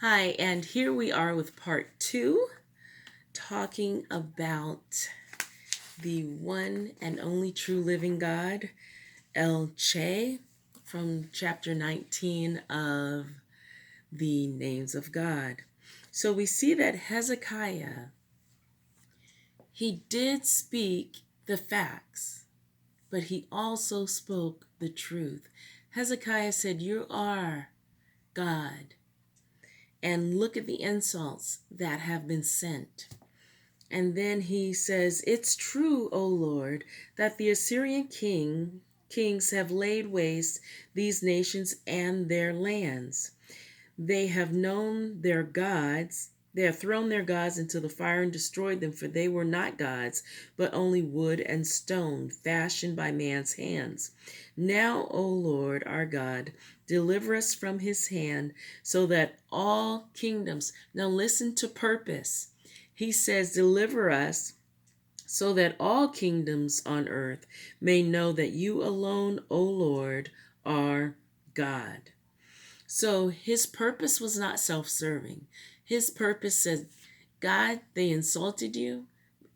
Hi, and here we are with part two, talking about the one and only true living God, Chay, from chapter 19 of the Names of God. So we see that Hezekiah, he did speak the facts, but he also spoke the truth. Hezekiah said, "You are God, and look at the insults that have been sent." And then he says, "It's true, O Lord, that the Assyrian kings have laid waste these nations and their lands. They have known their gods. They have thrown their gods into the fire and destroyed them, for they were not gods, but only wood and stone, fashioned by man's hands. Now, O Lord, our God, deliver us from his hand, so that all kingdoms—" now listen to purpose. He says, "Deliver us so that all kingdoms on earth may know that you alone, O Lord, are God." So his purpose was not self-serving. His purpose said, "God, they insulted you,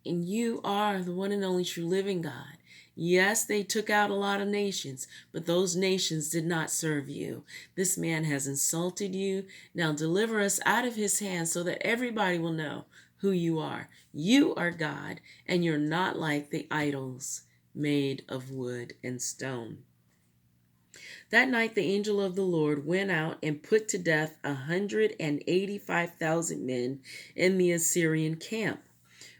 and you are the one and only true living God. Yes, they took out a lot of nations, but those nations did not serve you. This man has insulted you. Now deliver us out of his hand so that everybody will know who you are. You are God, and you're not like the idols made of wood and stone." That night the angel of the Lord went out and put to death 185,000 men in the Assyrian camp.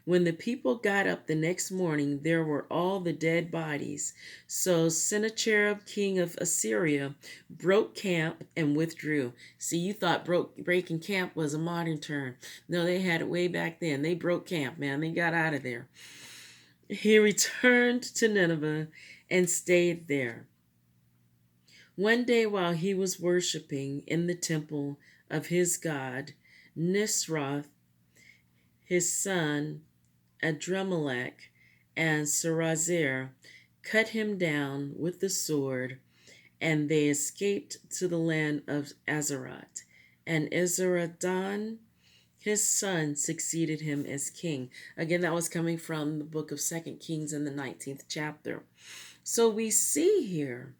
When the people got up the next morning, there were all the dead bodies. So Sennacherib, king of Assyria, broke camp and withdrew. See, you thought breaking camp was a modern term. No, they had it way back then. They broke camp, man. They got out of there. He returned to Nineveh and stayed there. One day while he was worshiping in the temple of his god, Nisroch, his son Adremelech, and Sarazar cut him down with the sword, and they escaped to the land of Azarat. And Esarhaddon, his son, succeeded him as king. Again, that was coming from the book of 2 Kings in the 19th chapter. So we see here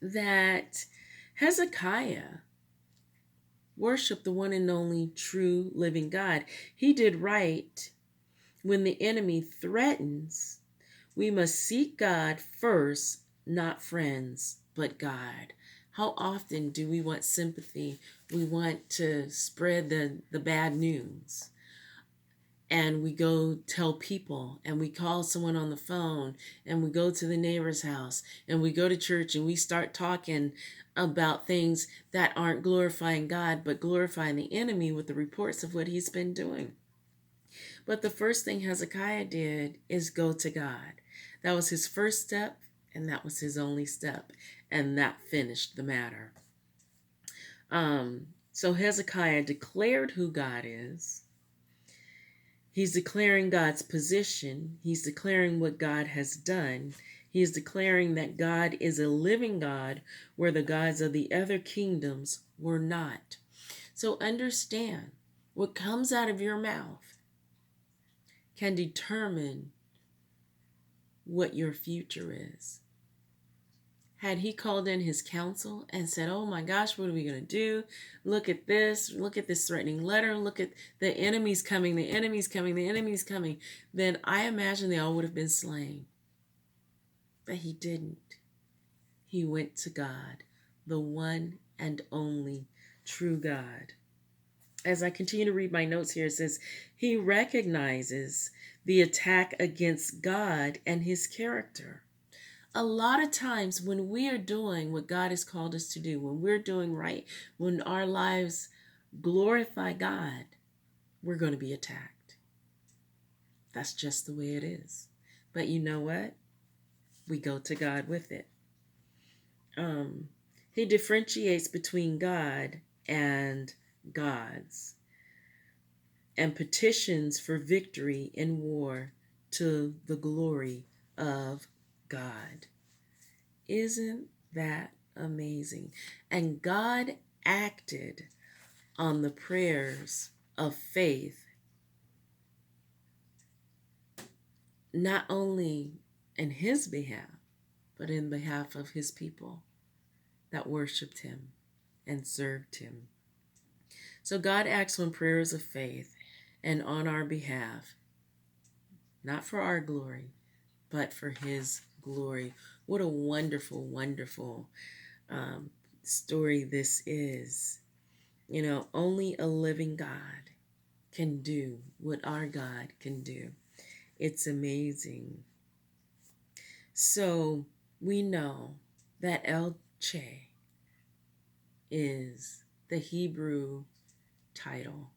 that Hezekiah worshiped the one and only true living God. He did right. When the enemy threatens, we must seek God first, not friends, but God. How often do we want sympathy? We want to spread the bad news. And we go tell people, and we call someone on the phone, and we go to the neighbor's house, and we go to church, and we start talking about things that aren't glorifying God, but glorifying the enemy with the reports of what he's been doing. But the first thing Hezekiah did is go to God. That was his first step, and that was his only step, and that finished the matter. So Hezekiah declared who God is. He's declaring God's position. He's declaring what God has done. He is declaring that God is a living God where the gods of the other kingdoms were not. So understand, what comes out of your mouth can determine what your future is. Had he called in his counsel and said, "Oh my gosh, what are we going to do? Look at this threatening letter. Look at the enemy's coming, the enemy's coming, the enemy's coming," then I imagine they all would have been slain. But he didn't. He went to God, the one and only true God. As I continue to read my notes here, it says, he recognizes the attack against God and his character. A lot of times when we are doing what God has called us to do, when we're doing right, when our lives glorify God, we're going to be attacked. That's just the way it is. But you know what? We go to God with it. He differentiates between God and gods and petitions for victory in war to the glory of God. Isn't that amazing? And God acted on the prayers of faith, not only in his behalf, but in behalf of his people that worshiped him and served him. So God acts on prayers of faith and on our behalf, not for our glory, but for his glory. What a wonderful, wonderful story this is. You know, only a living God can do what our God can do. It's amazing. So we know that El Chay is the Hebrew title,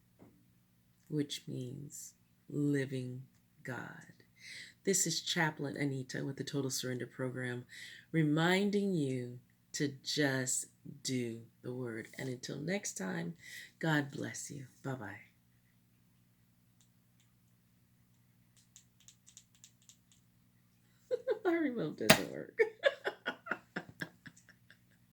which means living God. This is Chaplain Anita with the Total Surrender Program, reminding you to just do the word. And until next time, God bless you. Bye-bye. My remote doesn't work.